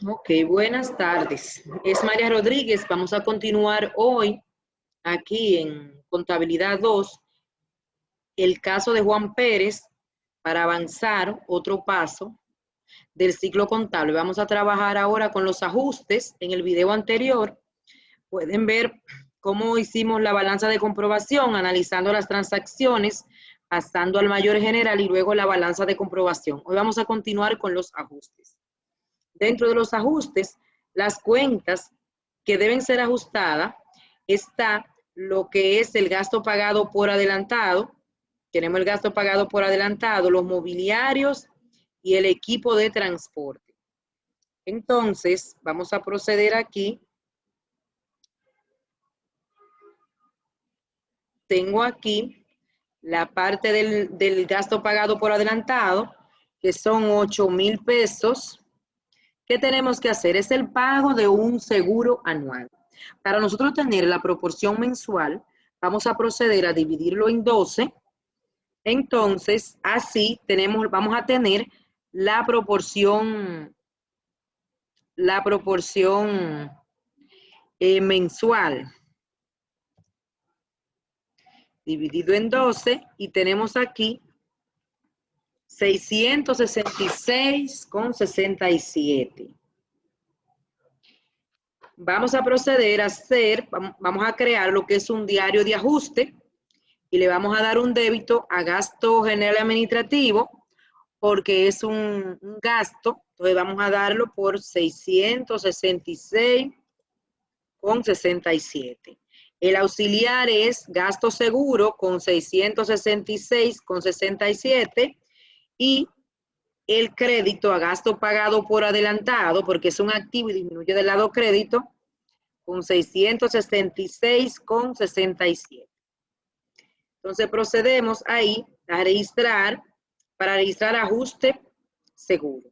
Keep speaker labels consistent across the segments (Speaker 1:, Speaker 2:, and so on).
Speaker 1: Ok, buenas tardes. Es María Rodríguez. Vamos a continuar hoy aquí en Contabilidad 2, el caso de Juan Pérez para avanzar otro paso del ciclo contable. Vamos a trabajar ahora con los ajustes. En el video anterior pueden ver cómo hicimos la balanza de comprobación, analizando las transacciones, pasando al mayor general y luego la balanza de comprobación. Hoy vamos a continuar con los ajustes. Dentro de los ajustes, las cuentas que deben ser ajustadas, está lo que es el gasto pagado por adelantado. Tenemos el gasto pagado por adelantado, los mobiliarios y el equipo de transporte. Entonces, vamos a proceder aquí. Tengo aquí la parte del gasto pagado por adelantado, que son 8,000 pesos. ¿Qué tenemos que hacer? Es el pago de un seguro anual. Para nosotros tener la proporción mensual, vamos a proceder a dividirlo en 12. Entonces, así vamos a tener la proporción mensual dividido en 12 y tenemos aquí 666,67. Vamos a proceder a vamos a crear lo que es un diario de ajuste y le vamos a dar un débito a gasto general administrativo porque es un gasto. Entonces vamos a darlo por 666,67. El auxiliar es gasto seguro con 666,67 y el crédito a gasto pagado por adelantado, porque es un activo y disminuye del lado crédito, con 666,67. Entonces procedemos ahí a registrar, para registrar ajuste seguro.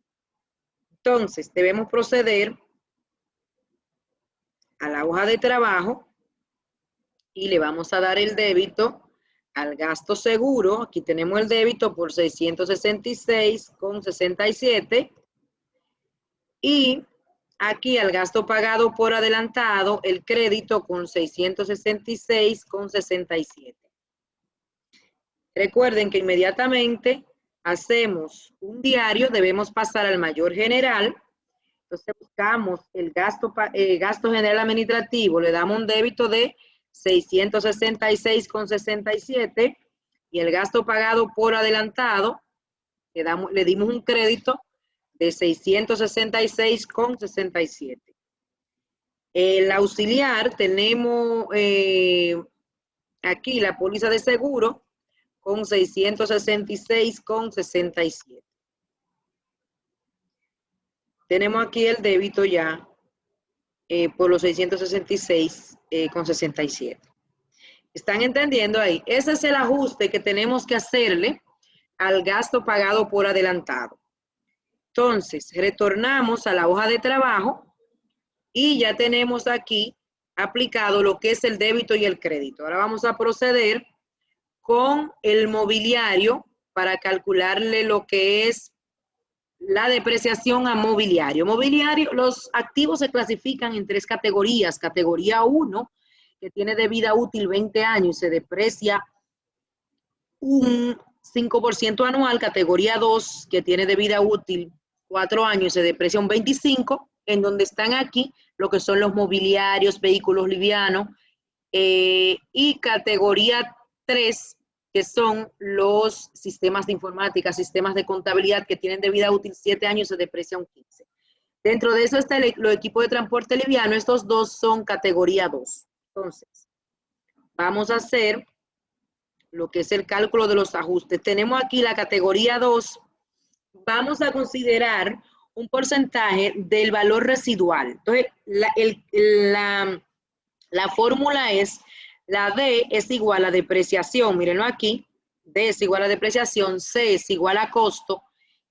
Speaker 1: Entonces debemos proceder a la hoja de trabajo y le vamos a dar el débito al gasto seguro. Aquí tenemos el débito por 666,67 y aquí al gasto pagado por adelantado el crédito con 666,67. Recuerden que inmediatamente hacemos un diario, debemos pasar al mayor general. Entonces buscamos el gasto general administrativo, le damos un débito de 666,67 y el gasto pagado por adelantado, le dimos un crédito de 666,67. El auxiliar tenemos aquí la póliza de seguro con 666,67. Tenemos aquí el débito ya por los 666,67. ¿Están entendiendo ahí? Ese es el ajuste que tenemos que hacerle al gasto pagado por adelantado. Entonces, retornamos a la hoja de trabajo y ya tenemos aquí aplicado lo que es el débito y el crédito. Ahora vamos a proceder con el mobiliario para calcularle lo que es la depreciación a mobiliario. Mobiliario, los activos se clasifican en 3 categorías. Categoría 1, que tiene de vida útil 20 años y se deprecia un 5% anual. Categoría 2, que tiene de vida útil 4 años y se deprecia un 25%, en donde están aquí lo que son los mobiliarios, vehículos livianos, y categoría 3, que son los sistemas de informática, sistemas de contabilidad que tienen de vida útil 7 años y se deprecia un 15%. Dentro de eso está los equipos de transporte liviano. Estos dos son categoría 2. Entonces, vamos a hacer lo que es el cálculo de los ajustes. Tenemos aquí la categoría 2. Vamos a considerar un porcentaje del valor residual. Entonces, la fórmula es, la D es igual a depreciación, mírenlo aquí, D es igual a depreciación, C es igual a costo,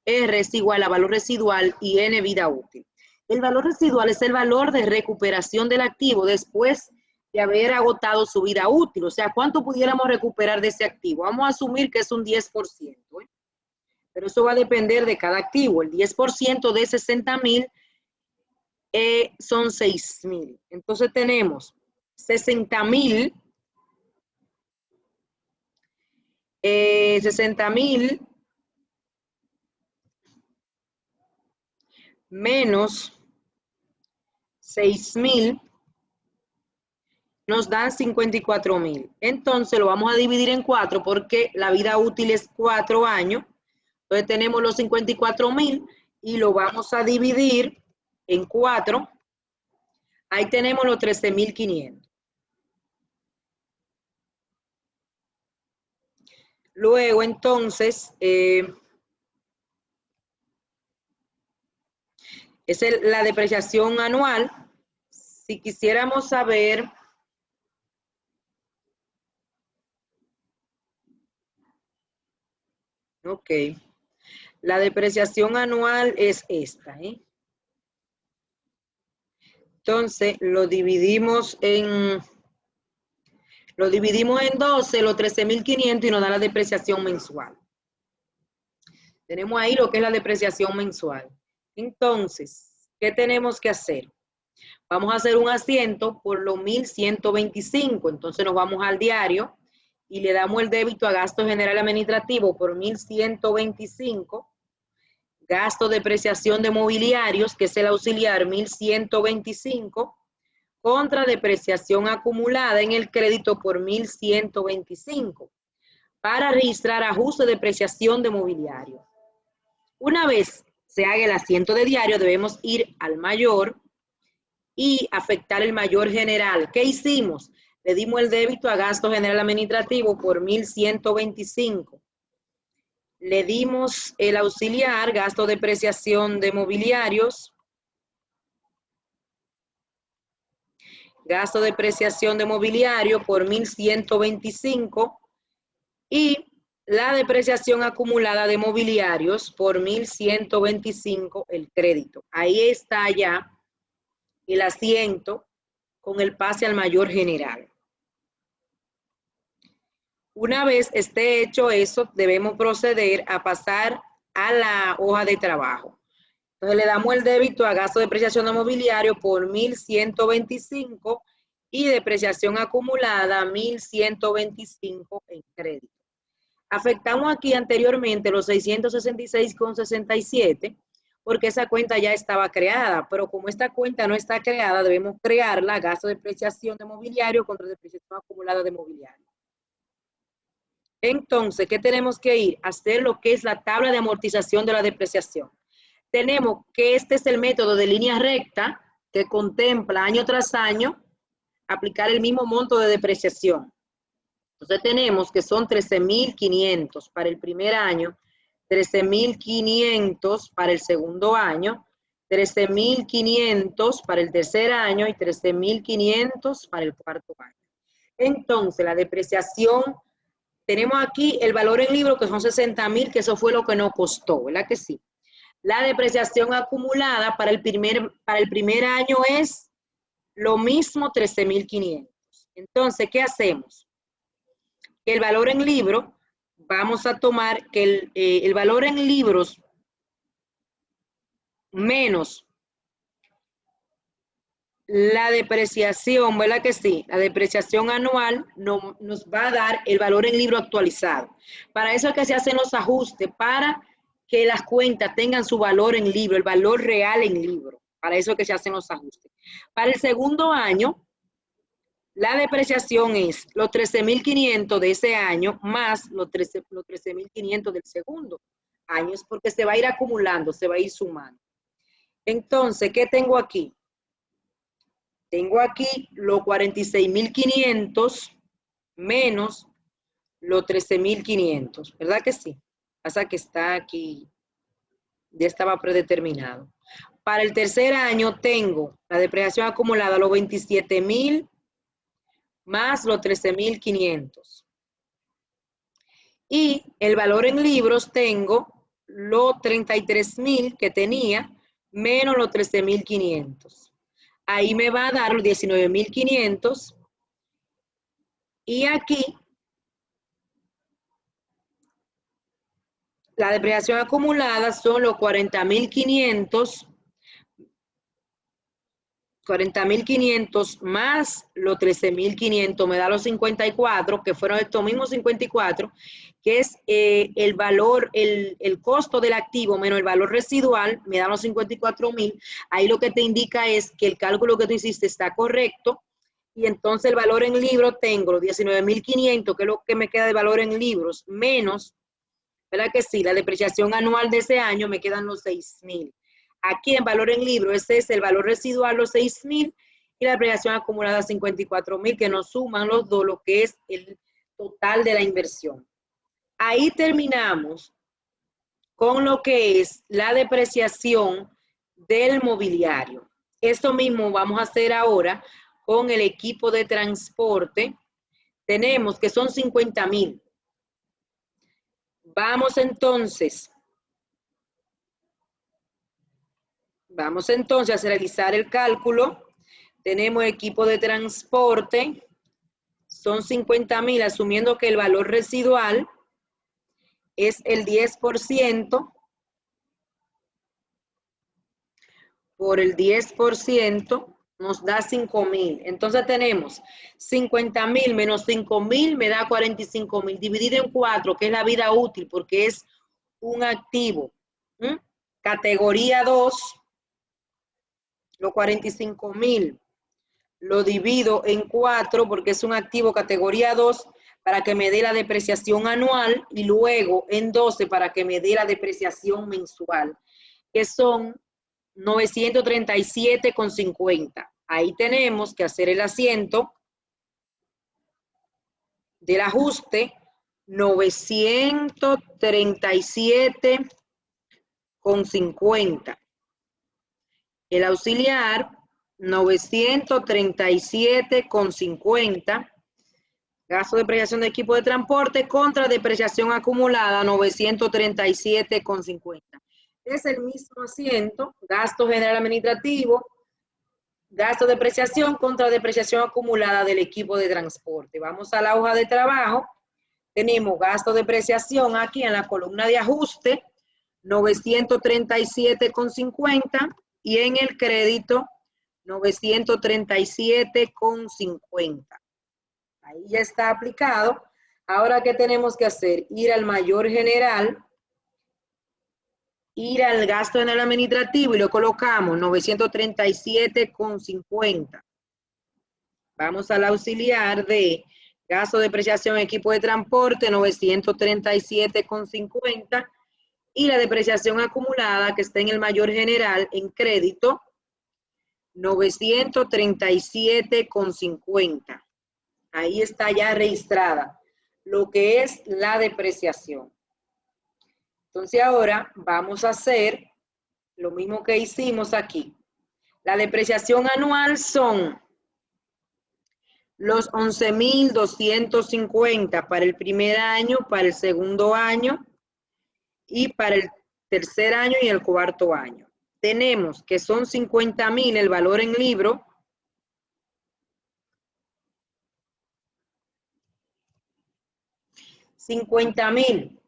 Speaker 1: R es igual a valor residual y N vida útil. El valor residual es el valor de recuperación del activo después de haber agotado su vida útil. O sea, ¿cuánto pudiéramos recuperar de ese activo? Vamos a asumir que es un 10%, pero eso va a depender de cada activo. El 10% de 60,000 son 6.000. Entonces tenemos 60.000, 60.000 menos 6.000 nos dan 54.000. Entonces lo vamos a dividir en 4 porque la vida útil es 4 años. Entonces tenemos los 54.000 y lo vamos a dividir en 4. Ahí tenemos los 13.500. Luego entonces, es la depreciación anual. Si quisiéramos saber ok, la depreciación anual es esta, ¿eh? Entonces lo dividimos en 12, los 13.500 y nos da la depreciación mensual. Tenemos ahí lo que es la depreciación mensual. Entonces, ¿qué tenemos que hacer? Vamos a hacer un asiento por los 1.125. Entonces nos vamos al diario y le damos el débito a gasto general administrativo por 1.125. Gasto de depreciación de mobiliarios, que es el auxiliar, 1.125. Contra depreciación acumulada en el crédito por 1.125. Para registrar ajuste de depreciación de mobiliario. Una vez se haga el asiento de diario, debemos ir al mayor y afectar el mayor general. ¿Qué hicimos? Le dimos el débito a gasto general administrativo por 1.125. Le dimos el auxiliar, gasto de depreciación de mobiliarios, gasto de depreciación de mobiliario por 1.125 y la depreciación acumulada de mobiliarios por 1.125 el crédito. Ahí está ya el asiento con el pase al mayor general. Una vez esté hecho eso, debemos proceder a pasar a la hoja de trabajo. Entonces le damos el débito a gasto de depreciación de mobiliario por 1.125 y depreciación acumulada 1.125 en crédito. Afectamos aquí anteriormente los 666,67 porque esa cuenta ya estaba creada, pero como esta cuenta no está creada, debemos crearla, gasto de depreciación de mobiliario contra depreciación acumulada de mobiliario. Entonces, ¿qué tenemos que ir? Hacer lo que es la tabla de amortización de la depreciación. Tenemos que este es el método de línea recta que contempla año tras año aplicar el mismo monto de depreciación. Entonces tenemos que son 13.500 para el primer año, 13.500 para el segundo año, 13.500 para el tercer año y 13.500 para el cuarto año. Entonces la depreciación, tenemos aquí el valor en libro que son 60.000, que eso fue lo que nos costó, ¿verdad que sí? La depreciación acumulada para el primer año es lo mismo, 13.500. Entonces, ¿qué hacemos? El valor en libro, vamos a tomar que el valor en libros menos la depreciación, ¿verdad que sí? La depreciación anual nos va a dar el valor en libro actualizado. Para eso es que se hacen los ajustes, para que las cuentas tengan su valor en libro, el valor real en libro. Para eso es que se hacen los ajustes. Para el segundo año, la depreciación es los 13.500 de ese año más los 13.500 del segundo año, es porque se va a ir acumulando, se va a ir sumando. Entonces, ¿qué tengo aquí? Tengo aquí los 46.500 menos los 13.500, ¿verdad que sí? Pasa que está aquí, ya estaba predeterminado. Para el tercer año tengo la depreciación acumulada, los 27.000 más los 13.500. Y el valor en libros tengo los 33.000 que tenía menos los 13.500. Ahí me va a dar los 19.500. Y aquí la depreciación acumulada son los 40.500 40.500 más los 13.500 me da los 54, que fueron estos mismos 54, que es el valor, el costo del activo menos el valor residual, me da los 54.000. Ahí lo que te indica es que el cálculo que tú hiciste está correcto, y entonces el valor en libros tengo los 19.500, que es lo que me queda de valor en libros, menos, ¿verdad que sí? La depreciación anual de ese año me quedan los 6.000. Aquí en valor en libro, ese es el valor residual, los 6.000, y la depreciación acumulada 54.000, que nos suman los dos, lo que es el total de la inversión. Ahí terminamos con lo que es la depreciación del mobiliario. Esto mismo vamos a hacer ahora con el equipo de transporte. Tenemos que son 50.000. Vamos entonces a realizar el cálculo. Tenemos equipo de transporte, son 50.000, asumiendo que el valor residual es el 10%, por el 10% nos da 5.000. Entonces tenemos 50.000 menos 5.000 me da 45.000, dividido en 4, que es la vida útil, porque es un activo. Categoría 2, los 45.000 lo divido en 4 porque es un activo categoría 2 para que me dé la depreciación anual, y luego en 12 para que me dé la depreciación mensual, que son 937,50. Ahí tenemos que hacer el asiento del ajuste, 937,50. El auxiliar, 937,50. Gasto de depreciación de equipo de transporte contra depreciación acumulada, 937,50. Es el mismo asiento, gasto general administrativo, gasto de depreciación contra depreciación acumulada del equipo de transporte. Vamos a la hoja de trabajo. Tenemos gasto de depreciación aquí en la columna de ajuste, 937,50, y en el crédito, 937,50. Ahí ya está aplicado. Ahora, ¿qué tenemos que hacer? Ir al mayor general, ir al gasto general administrativo y lo colocamos 937,50. Vamos al auxiliar de gasto de depreciación equipo de transporte, 937,50. Y la depreciación acumulada que está en el mayor general en crédito, 937,50. Ahí está ya registrada lo que es la depreciación. Entonces ahora vamos a hacer lo mismo que hicimos aquí. La depreciación anual son los 11.250 para el primer año, para el segundo año y para el tercer año y el cuarto año. Tenemos que son 50.000 el valor en libro. $50.000.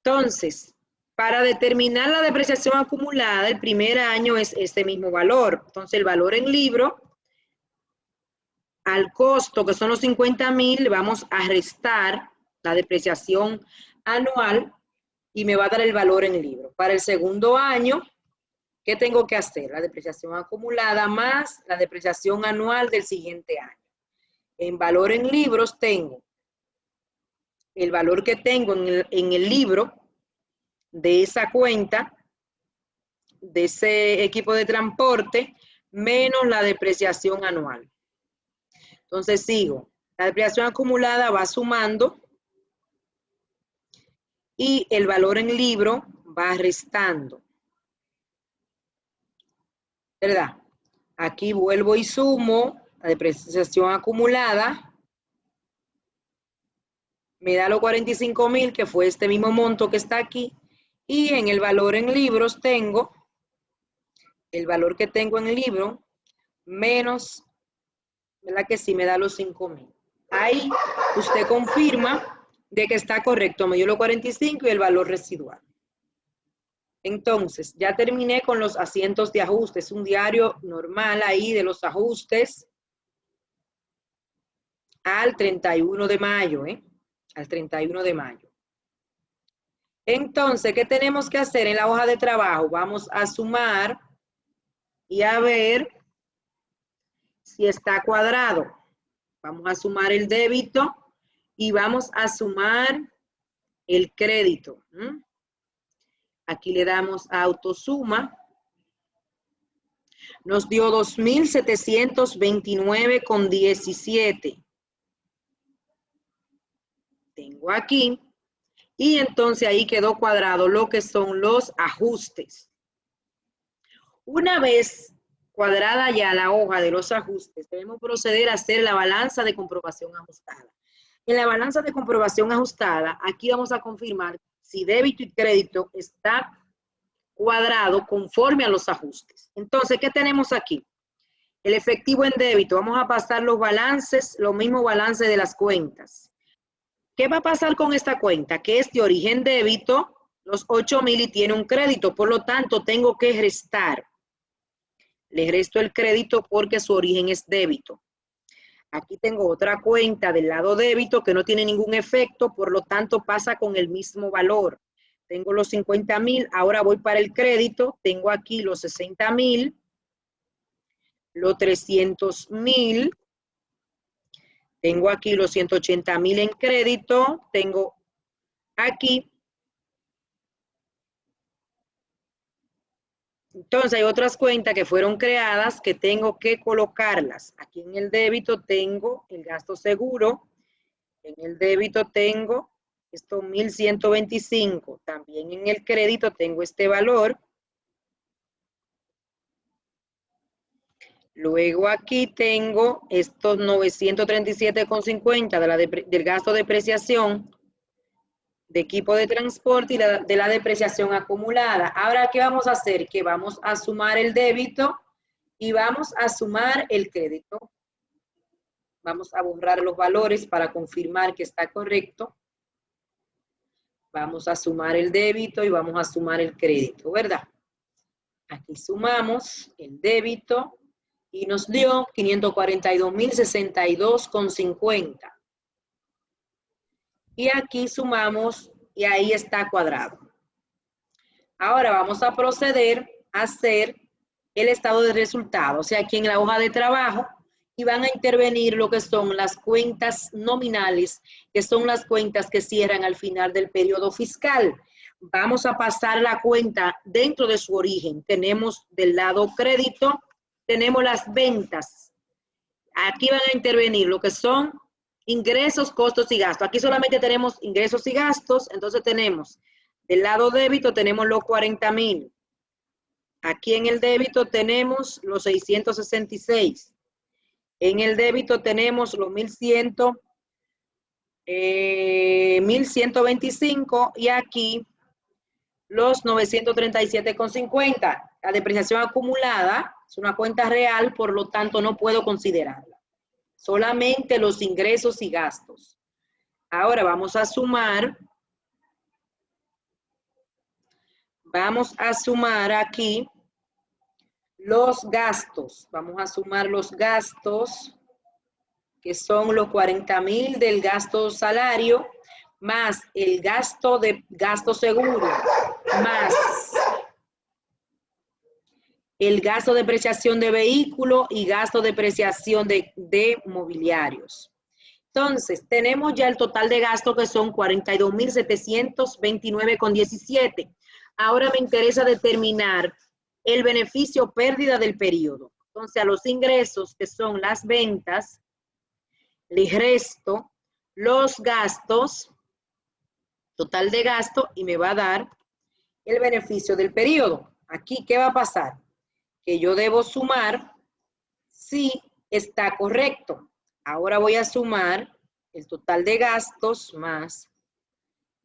Speaker 1: Entonces, para determinar la depreciación acumulada, el primer año es este mismo valor. Entonces, el valor en libro, al costo, que son los 50.000, le vamos a restar la depreciación anual y me va a dar el valor en libro. Para el segundo año, ¿qué tengo que hacer? La depreciación acumulada más la depreciación anual del siguiente año. En valor en libros tengo el valor que tengo en el libro de esa cuenta, de ese equipo de transporte, menos la depreciación anual. Entonces sigo. La depreciación acumulada va sumando y el valor en libro va restando. ¿Verdad? Aquí vuelvo y sumo la depreciación acumulada. Me da los 45.000, que fue este mismo monto que está aquí. Y en el valor en libros tengo el valor que tengo en el libro menos, ¿verdad que sí? Me da los 5.000. Ahí usted confirma de que está correcto. Me dio los 45 y el valor residual. Entonces, ya terminé con los asientos de ajuste. Es un diario normal ahí de los ajustes al 31 de mayo, ¿eh? Al 31 de mayo. Entonces, ¿qué tenemos que hacer en la hoja de trabajo? Vamos a sumar y a ver si está cuadrado. Vamos a sumar el débito y vamos a sumar el crédito. Aquí le damos a autosuma. Nos dio 2.729,17. Tengo aquí. Y entonces ahí quedó cuadrado lo que son los ajustes. Una vez cuadrada ya la hoja de los ajustes, debemos proceder a hacer la balanza de comprobación ajustada. En la balanza de comprobación ajustada, aquí vamos a confirmar si débito y crédito está cuadrado conforme a los ajustes. Entonces, ¿qué tenemos aquí? El efectivo en débito. Vamos a pasar los balances, los mismos balances de las cuentas. ¿Qué va a pasar con esta cuenta? Que es de origen débito, los 8,000 y tiene un crédito. Por lo tanto, tengo que restar. Le resto el crédito porque su origen es débito. Aquí tengo otra cuenta del lado débito que no tiene ningún efecto, por lo tanto pasa con el mismo valor. Tengo los 50,000, ahora voy para el crédito, tengo aquí los 60,000, los 300,000, tengo aquí los 180,000 en crédito, tengo aquí. Entonces hay otras cuentas que fueron creadas que tengo que colocarlas. Aquí en el débito tengo el gasto seguro, en el débito tengo estos 1.125, también en el crédito tengo este valor. Luego aquí tengo estos 937,50 del gasto de depreciación de equipo de transporte y de la depreciación acumulada. Ahora, ¿qué vamos a hacer? Que vamos a sumar el débito y vamos a sumar el crédito. Vamos a borrar los valores para confirmar que está correcto. Vamos a sumar el débito y vamos a sumar el crédito, ¿verdad? Aquí sumamos el débito y nos dio 542.062,50. Y aquí sumamos y ahí está cuadrado. Ahora vamos a proceder a hacer el estado de resultados. O sea, aquí en la hoja de trabajo y van a intervenir lo que son las cuentas nominales, que son las cuentas que cierran al final del periodo fiscal. Vamos a pasar la cuenta dentro de su origen. Tenemos del lado crédito, tenemos las ventas. Aquí van a intervenir lo que son ingresos, costos y gastos. Aquí solamente tenemos ingresos y gastos, entonces tenemos del lado débito tenemos los 40,000. Aquí en el débito tenemos los 666. En el débito tenemos los 1.125 y aquí los 937,50. La depreciación acumulada es una cuenta real, por lo tanto no puedo considerarla. Solamente los ingresos y gastos. Ahora vamos a sumar. Vamos a sumar aquí los gastos. Vamos a sumar los gastos, que son los 40,000 del gasto salario, más el gasto de gasto seguro, más el gasto de depreciación de vehículo y gasto de depreciación de mobiliarios. Entonces, tenemos ya el total de gasto que son 42.729,17. Ahora me interesa determinar el beneficio pérdida del periodo. Entonces, a los ingresos, que son las ventas, le resto los gastos, total de gasto, y me va a dar el beneficio del periodo. Aquí, ¿qué va a pasar? Que yo debo sumar si está correcto. Ahora voy a sumar el total de gastos más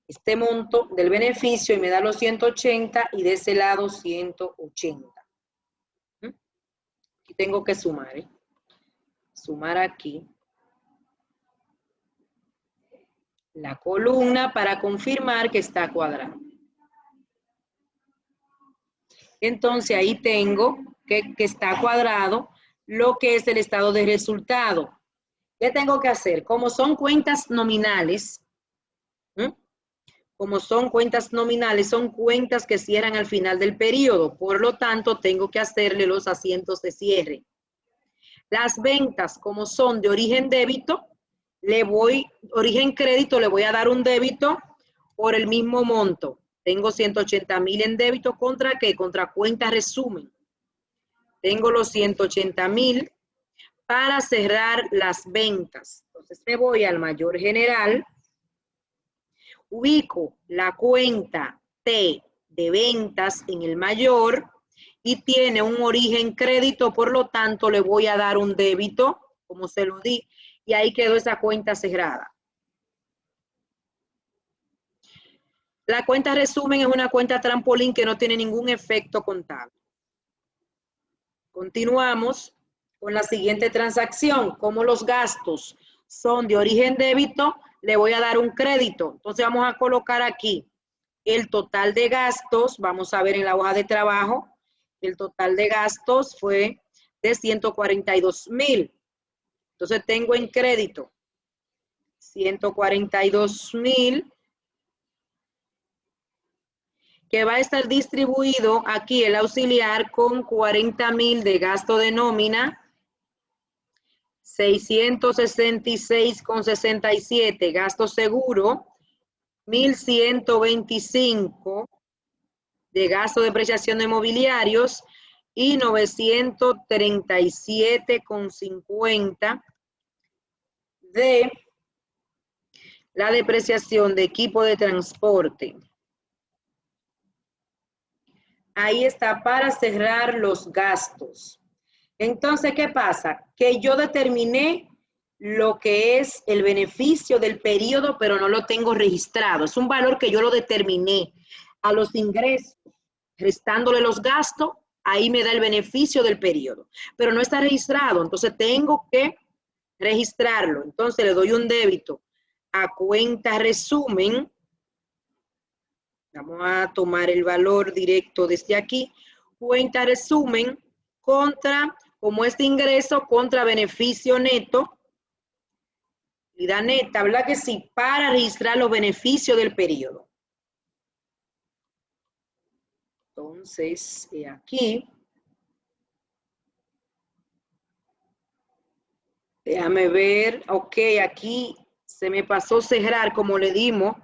Speaker 1: este monto del beneficio y me da los 180 y de ese lado 180. Aquí tengo que sumar, ¿eh? Sumar aquí la columna para confirmar que está cuadrado. Entonces ahí tengo que está cuadrado lo que es el estado de resultado. ¿Qué tengo que hacer? Como son cuentas nominales, ¿m? Como son cuentas nominales, son cuentas que cierran al final del periodo. Por lo tanto, tengo que hacerle los asientos de cierre. Las ventas, como son de origen débito, origen crédito, le voy a dar un débito por el mismo monto. Tengo 180,000 en débito, ¿contra qué? Contra cuenta resumen. Tengo los 180,000 para cerrar las ventas. Entonces me voy al mayor general, ubico la cuenta T de ventas en el mayor y tiene un origen crédito, por lo tanto le voy a dar un débito, como se lo di, y ahí quedó esa cuenta cerrada. La cuenta resumen es una cuenta trampolín que no tiene ningún efecto contable. Continuamos con la siguiente transacción. Como los gastos son de origen débito, le voy a dar un crédito. Entonces vamos a colocar aquí el total de gastos. Vamos a ver en la hoja de trabajo. El total de gastos fue de 142,000. Entonces tengo en crédito 142,000, que va a estar distribuido aquí el auxiliar con 40,000 de gasto de nómina, 666,67 gasto seguro, 1,125 de gasto de depreciación de mobiliarios y 937,50 de la depreciación de equipo de transporte. Ahí está para cerrar los gastos. Entonces, ¿qué pasa? Que yo determiné lo que es el beneficio del periodo, pero no lo tengo registrado. Es un valor que yo lo determiné a los ingresos, restándole los gastos, ahí me da el beneficio del periodo, pero no está registrado, entonces tengo que registrarlo. Entonces le doy un débito a cuenta resumen. Vamos a tomar el valor directo desde aquí. Cuenta resumen contra, como este ingreso, contra beneficio neto. Utilidad neta, ¿verdad que sí? Para registrar los beneficios del periodo. Entonces, aquí. Déjame ver. Ok, aquí se me pasó cerrar, como le dimos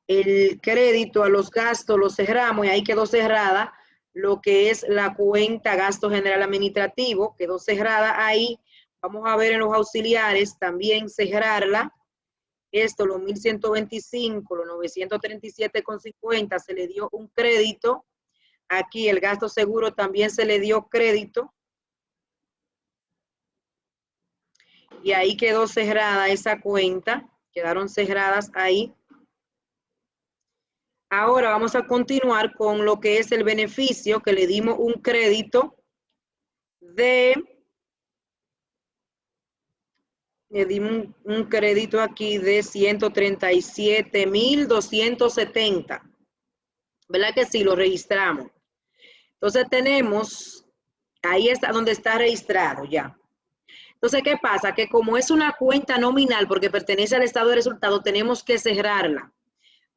Speaker 1: el crédito a los gastos, lo cerramos y ahí quedó cerrada lo que es la cuenta gasto general administrativo, quedó cerrada ahí. Vamos a ver en los auxiliares también cerrarla. Esto, los 1,125, los 937,50 se le dio un crédito. Aquí el gasto seguro también se le dio crédito. Y ahí quedó cerrada esa cuenta. Quedaron cerradas ahí. Ahora vamos a continuar con lo que es el beneficio, que le dimos un crédito de, le dimos un crédito aquí de 137,270. ¿Verdad que sí? Lo registramos. Entonces tenemos, ahí está donde está registrado ya. Entonces, ¿qué pasa? Que como es una cuenta nominal, porque pertenece al estado de resultado, tenemos que cerrarla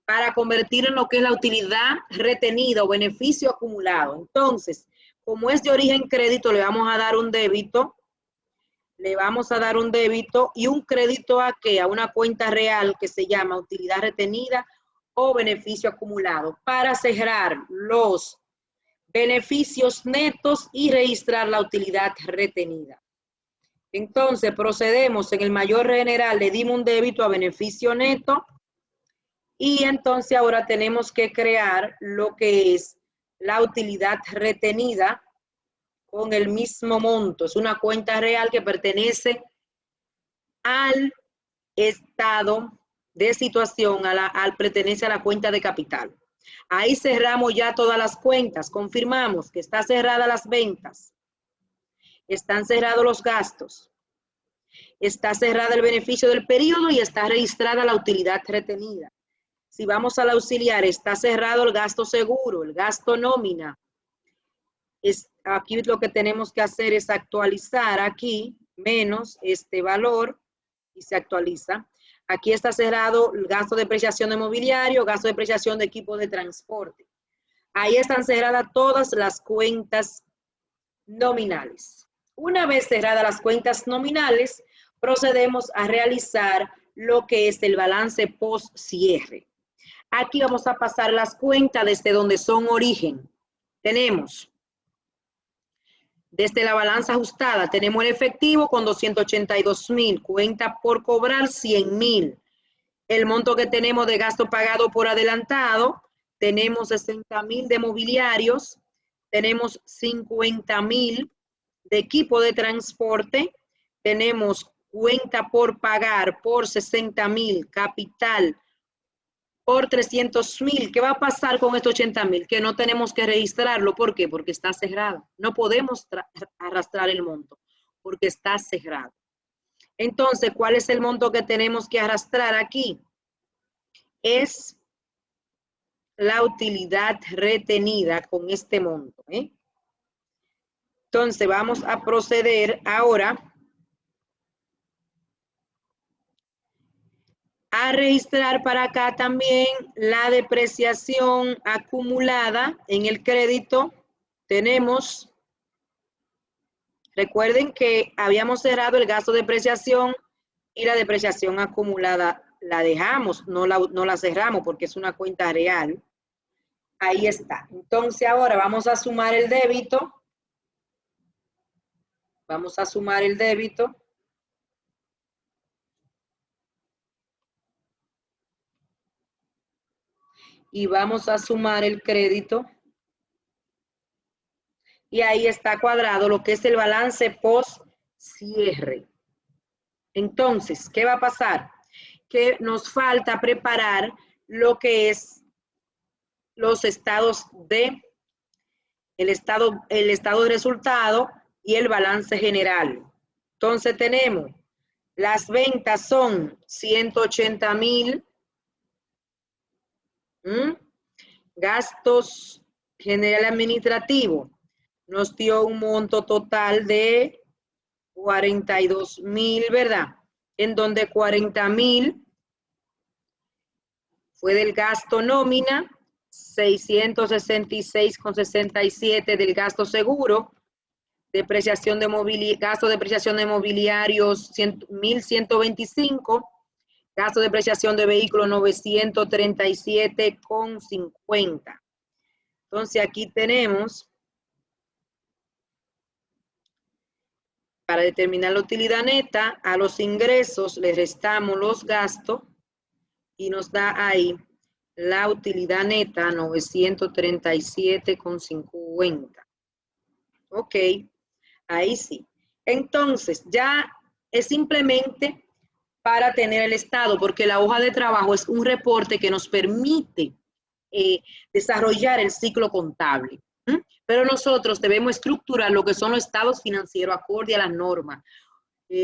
Speaker 1: para convertir en lo que es la utilidad retenida o beneficio acumulado. Entonces, como es de origen crédito, le vamos a dar un débito. Le vamos a dar un débito y un crédito ¿a qué? A una cuenta real que se llama utilidad retenida o beneficio acumulado para cerrar los beneficios netos y registrar la utilidad retenida. Entonces, procedemos en el mayor general, le dimos un débito a beneficio neto. Y entonces ahora tenemos que crear lo que es la utilidad retenida con el mismo monto. Es una cuenta real que pertenece al estado de situación, pertenece a la cuenta de capital. Ahí cerramos ya todas las cuentas. Confirmamos que está cerrada las ventas. Están cerrados los gastos. Está cerrada el beneficio del periodo y está registrada la utilidad retenida. Si vamos al auxiliar, está cerrado el gasto seguro, el gasto nómina, Aquí lo que tenemos que hacer es actualizar aquí, menos este valor, y se actualiza. Aquí está cerrado el gasto de depreciación de mobiliario, gasto de depreciación de equipo de transporte. Ahí están cerradas todas las cuentas nominales. Una vez cerradas las cuentas nominales, procedemos a realizar lo que es el balance post cierre. Aquí vamos a pasar las cuentas desde donde son origen. Tenemos, desde la balanza ajustada, tenemos el efectivo con 282,000, cuenta por cobrar 100,000. El monto que tenemos de gasto pagado por adelantado, tenemos 60,000 de mobiliarios, tenemos 50,000 de equipo de transporte, tenemos cuenta por pagar por 60,000, capital por 300,000. ¿Qué va a pasar con estos 80,000? Que no tenemos que registrarlo. ¿Por qué? Porque está cerrado. No podemos arrastrar el monto porque está cerrado. Entonces, ¿cuál es el monto que tenemos que arrastrar aquí? Es la utilidad retenida con este monto. Entonces, vamos a proceder ahora a registrar para acá también la depreciación acumulada en el crédito. Tenemos, recuerden que habíamos cerrado el gasto de depreciación y la depreciación acumulada la dejamos, no la cerramos porque es una cuenta real. Ahí está. Entonces ahora vamos a sumar el débito. Vamos a sumar el débito. Y vamos a sumar el crédito. Y ahí está cuadrado lo que es el balance post cierre. Entonces, ¿qué va a pasar? Que nos falta preparar lo que es los estados de el estado de resultado y el balance general. Entonces tenemos, las ventas son 180,000. Gastos general administrativo nos dio un monto total de 42,000, ¿verdad? En donde 40,000 fue del gasto nómina, 666,67 del gasto seguro, depreciación de gasto de depreciación de mobiliarios 1,125, gasto de depreciación de vehículos 937,50. Entonces aquí tenemos, para determinar la utilidad neta, a los ingresos le restamos los gastos y nos da ahí la utilidad neta 937,50. Ok, ahí sí. Entonces ya es simplemente para tener el estado, porque la hoja de trabajo es un reporte que nos permite desarrollar el ciclo contable. Pero nosotros debemos estructurar lo que son los estados financieros acorde a las normas.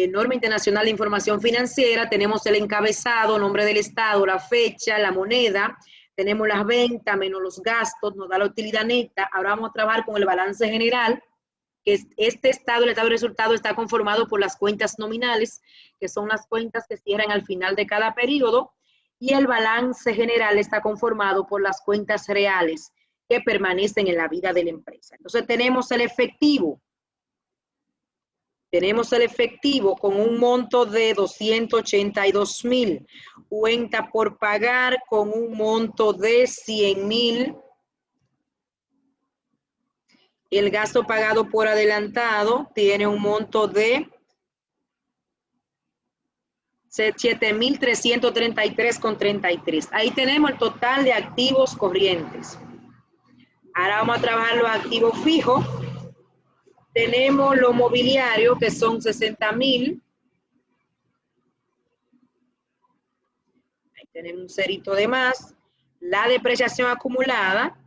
Speaker 1: Norma Internacional de Información Financiera, tenemos el encabezado, nombre del estado, la fecha, la moneda, tenemos las ventas menos los gastos, nos da la utilidad neta. Ahora vamos a trabajar con el balance general, que es este estado, el estado de resultado está conformado por las cuentas nominales, que son las cuentas que cierran al final de cada periodo, y el balance general está conformado por las cuentas reales que permanecen en la vida de la empresa. Entonces tenemos el efectivo. Tenemos el efectivo con un monto de 282,000. Cuenta por pagar con un monto de 100,000. El gasto pagado por adelantado tiene un monto de 7,333,33. Ahí tenemos el total de activos corrientes. Ahora vamos a trabajar los activos fijos. Tenemos los mobiliarios, que son 60,000. Ahí tenemos un cerito de más. La depreciación acumulada,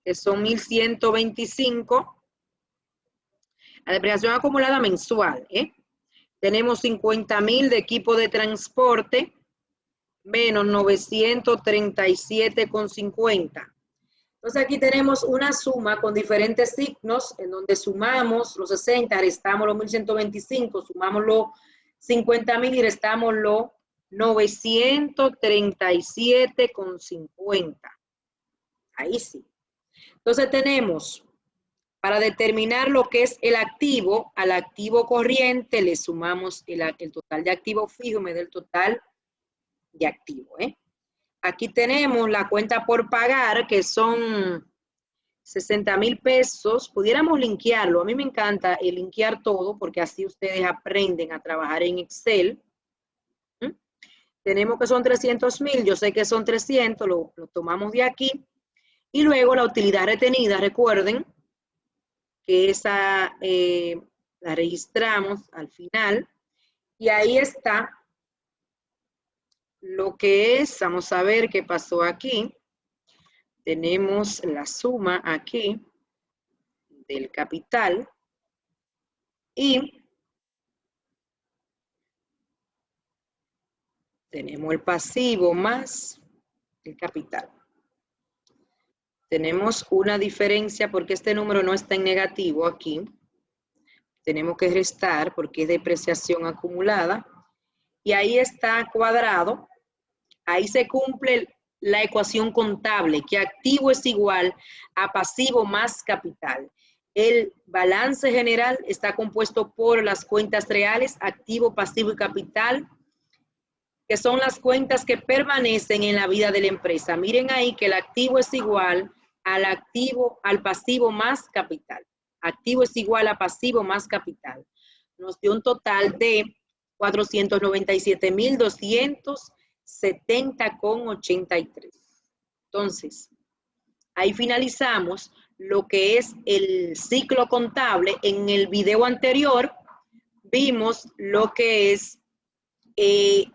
Speaker 1: que son 1,125. La depreciación acumulada mensual, Tenemos 50,000 de equipo de transporte, menos 937,50. Entonces aquí tenemos una suma con diferentes signos en donde sumamos los 60, restamos los 1125, sumamos los 50,000 y restamos los 937,50. Ahí sí. Entonces tenemos, para determinar lo que es el activo, al activo corriente le sumamos el total de activo fijo, me da el total de activo, Aquí tenemos la cuenta por pagar, que son 60,000 pesos. Pudiéramos linkearlo. A mí me encanta el linkear todo, porque así ustedes aprenden a trabajar en Excel. Tenemos que son 300,000, yo sé que son 300, lo tomamos de aquí. Y luego la utilidad retenida, recuerden que esa la registramos al final. Y ahí está lo que es, vamos a ver qué pasó aquí. Tenemos la suma aquí del capital y tenemos el pasivo más el capital. Tenemos una diferencia porque este número no está en negativo aquí. Tenemos que restar porque es depreciación acumulada. Y ahí está cuadrado. Ahí se cumple la ecuación contable, que activo es igual a pasivo más capital. El balance general está compuesto por las cuentas reales, activo, pasivo y capital, que son las cuentas que permanecen en la vida de la empresa. Miren ahí que el activo es igual al pasivo más capital. Activo es igual a pasivo más capital. Nos dio un total de 497,270,83. Entonces, ahí finalizamos lo que es el ciclo contable. En el video anterior vimos lo que es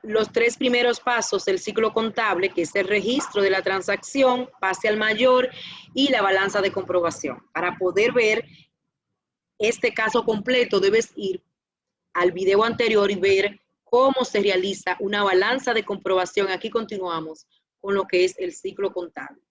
Speaker 1: los 3 primeros pasos del ciclo contable, que es el registro de la transacción, pase al mayor y la balanza de comprobación. Para poder ver este caso completo, debes ir al video anterior y ver cómo se realiza una balanza de comprobación. Aquí continuamos con lo que es el ciclo contable.